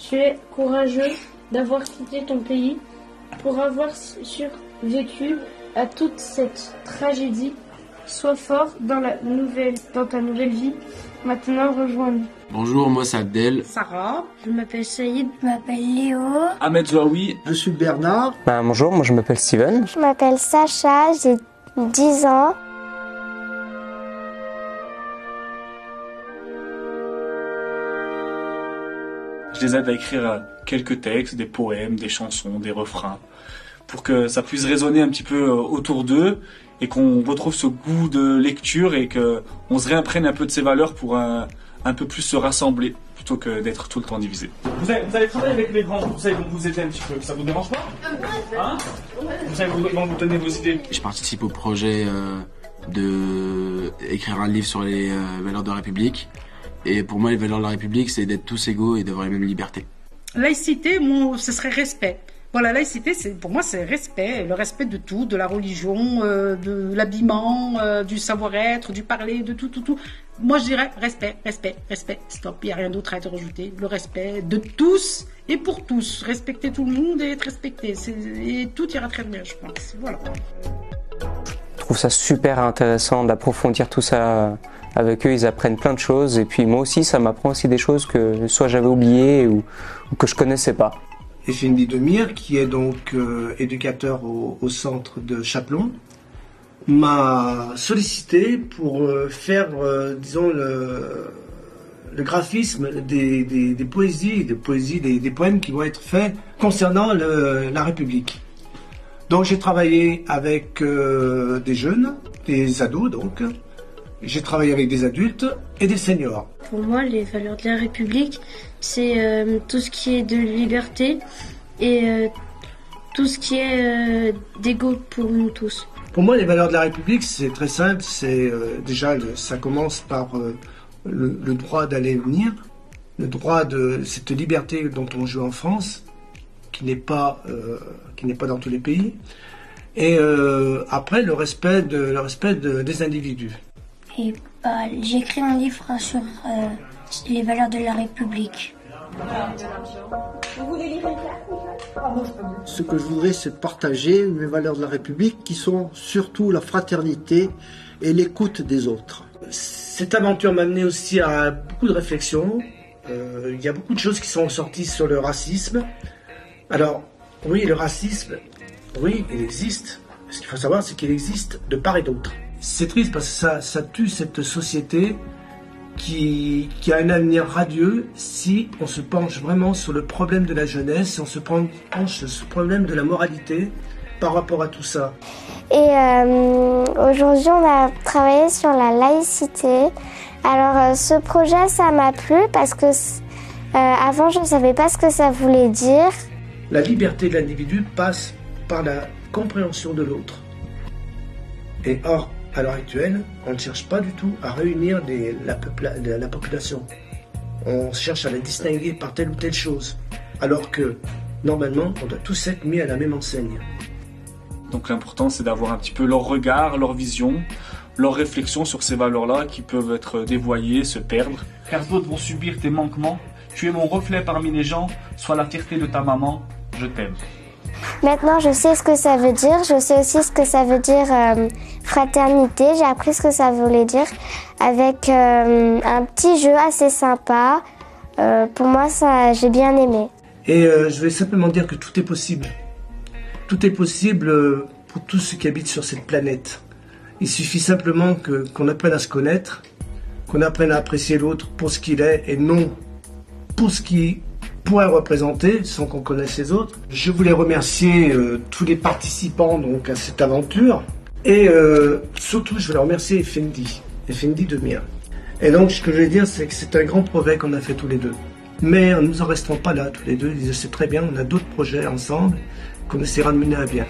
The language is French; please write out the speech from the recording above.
Tu es courageux d'avoir quitté ton pays pour avoir survécu à toute cette tragédie. Sois fort dans ta nouvelle vie. Maintenant, rejoins-nous. Bonjour, moi c'est Abdel. Sarah. Je m'appelle Saïd. Je m'appelle Léo. Ahmed Zouaoui. Je suis Bernard. Bonjour, moi je m'appelle Steven. Je m'appelle Sacha, j'ai 10 ans. Je les aide à écrire quelques textes, des poèmes, des chansons, des refrains, pour que ça puisse résonner un petit peu autour d'eux et qu'on retrouve ce goût de lecture et qu'on se réimprègne un peu de ces valeurs pour un peu plus se rassembler plutôt que d'être tout le temps divisé. Vous allez travailler avec les grands, vous savez, vous aider un petit peu, ça vous dérange pas hein? Vous savez, ils vont vous donner vos idées. Je participe au projet d'écrire un livre sur les valeurs de la République. Et pour moi, les valeurs de la République, c'est d'être tous égaux et d'avoir les mêmes libertés. Laïcité, ce serait respect. Voilà, laïcité, pour moi, c'est respect. Le respect de tout, de la religion, de l'habillement, du savoir-être, du parler, de tout. Moi, je dirais respect. Stop, il n'y a rien d'autre à te rajouter. Le respect de tous et pour tous. Respecter tout le monde et être respecté. Et tout ira très bien, je pense. Voilà. Je trouve ça super intéressant d'approfondir tout ça avec eux. Ils apprennent plein de choses. Et puis moi aussi, ça m'apprend aussi des choses que soit j'avais oubliées ou que je connaissais pas. Effendi Demir, qui est donc éducateur au centre de Chapelon, m'a sollicité pour faire, disons, le graphisme des poésies, des poèmes qui vont être faits concernant la République. Donc j'ai travaillé avec des jeunes, des ados donc. J'ai travaillé avec des adultes et des seniors. Pour moi, les valeurs de la République, c'est tout ce qui est de liberté et tout ce qui est d'égaux pour nous tous. Pour moi, les valeurs de la République, c'est très simple. C'est déjà, ça commence par le droit d'aller et venir, le droit de cette liberté dont on joue en France, qui n'est pas dans tous les pays, et après le respect des individus. Et j'ai écrit un livre sur les valeurs de la République. Vous voulez lire une carte? Ce que je voudrais, c'est partager mes valeurs de la République, qui sont surtout la fraternité et l'écoute des autres. Cette aventure m'a amené aussi à beaucoup de réflexions. Il y a beaucoup de choses qui sont sorties sur le racisme. Alors, oui, le racisme, oui, il existe. Ce qu'il faut savoir, c'est qu'il existe de part et d'autre. C'est triste parce que ça tue cette société qui a un avenir radieux si on se penche vraiment sur le problème de la jeunesse, si on se penche sur ce problème de la moralité par rapport à tout ça. Et aujourd'hui, on a travaillé sur la laïcité. Alors, ce projet, ça m'a plu parce que avant, je ne savais pas ce que ça voulait dire. La liberté de l'individu passe par la compréhension de l'autre. Et or, à l'heure actuelle, on ne cherche pas du tout à réunir la population. On cherche à la distinguer par telle ou telle chose. Alors que, normalement, on doit tous être mis à la même enseigne. Donc l'important, c'est d'avoir un petit peu leur regard, leur vision, leur réflexion sur ces valeurs-là qui peuvent être dévoyées, se perdre. Car d'autres vont subir tes manquements. Tu es mon reflet parmi les gens, sois la fierté de ta maman, je t'aime. Maintenant, je sais ce que ça veut dire. Je sais aussi ce que ça veut dire fraternité. J'ai appris ce que ça voulait dire avec un petit jeu assez sympa. Pour moi, ça, j'ai bien aimé. Et je vais simplement dire que tout est possible. Tout est possible pour tous ceux qui habitent sur cette planète. Il suffit simplement qu'on apprenne à se connaître, qu'on apprenne à apprécier l'autre pour ce qu'il est et non pour ce qu'il pourrait représenter sans qu'on connaisse les autres. Je voulais remercier tous les participants donc, à cette aventure et surtout je voulais remercier Effendi Demir. Et donc ce que je vais dire c'est que c'est un grand projet qu'on a fait tous les deux. Mais nous en resterons pas là tous les deux, c'est très bien, on a d'autres projets ensemble qu'on essaiera de mener à bien.